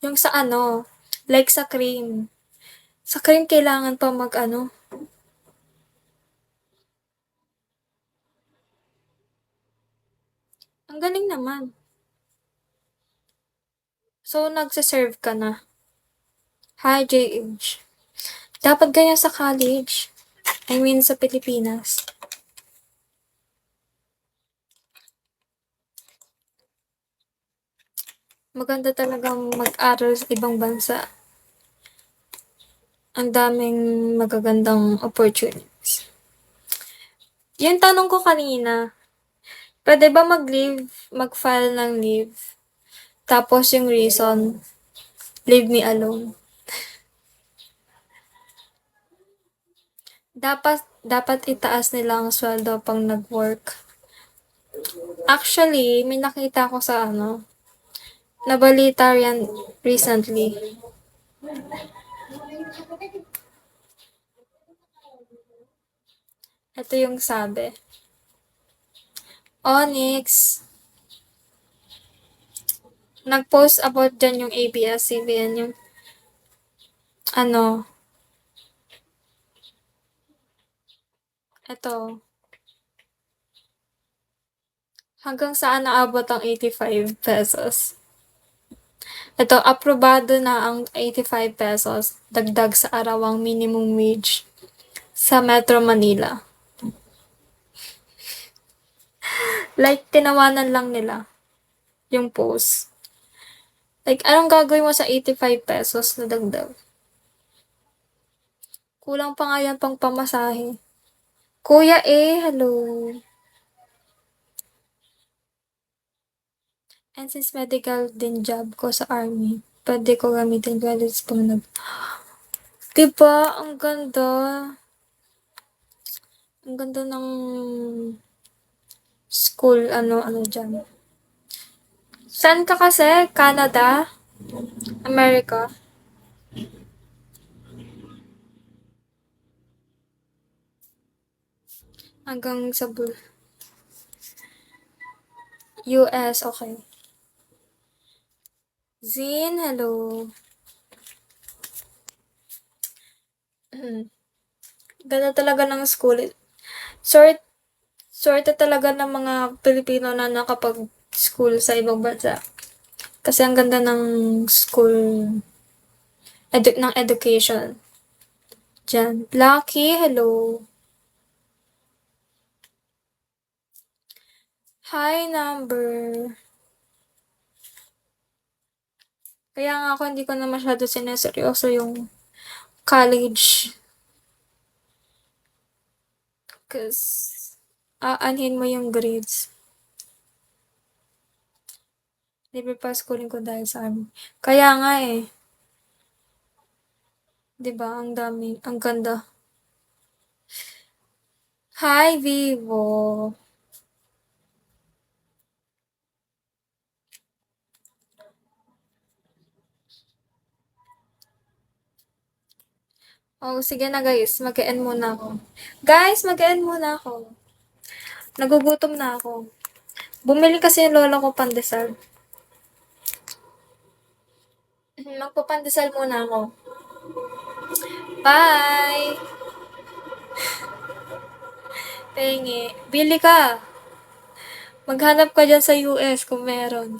Yung sa ano, like sa cream. Sa cream kailangan pa mag-ano, ang galing naman. So, nagse-serve ka na. Hi, JH. Dapat ganyan sa college. I mean, sa Pilipinas. Maganda talagang mag-aral sa ibang bansa. Ang daming magagandang opportunities. Yung tanong ko kanina, pwede ba mag-leave, mag-file ng leave, tapos yung reason, leave me alone? Dapat dapat itaas nila ang sweldo 'pag nag-work. Actually, may nakita ko sa ano, nabalita yan recently. Ito yung sabi. Onyx, nag-post about dyan yung ABS-CBN, yung ano, ito, hanggang saan naabot ang 85 pesos. Ito, aprobado na ang 85 pesos, dagdag sa arawang minimum wage sa Metro Manila. Like, tinawanan lang nila yung post. Like, anong gagawin mo sa 85 pesos na dagdag? Kulang pa nga yan pang pamasahe. Kuya hello. And since medical din job ko sa army, pwede ko gamitin credits pag nag... Diba? Ang ganda. Ang ganda ng school, ano dyan. Saan ka kasi? Canada? America? Hanggang sa US, okay. Zin, hello. Ganda talaga ng school. Sort, sorte talaga ng mga Pilipino na nakapag-school sa ibang bansa. Kasi ang ganda ng school, ng education. Diyan. Lucky, hello. Hi, number. Kaya nga ako hindi ko na masyado sineseryoso yung college. Cause, aanhin mo yung grades. Libre pa schooling ko dahil sa army. Kaya nga eh. 'Di ba ang dami, ang ganda. Hi, Vivo. Oh, sige na guys, mag-e-end muna ako. Guys, mag-e-end muna ako. Nagugutom na ako. Bumili kasi yung lola ko pandesal. Magpapandesal muna ako. Bye! Pengi. Bili ka. Maghanap ka dyan sa US kung meron.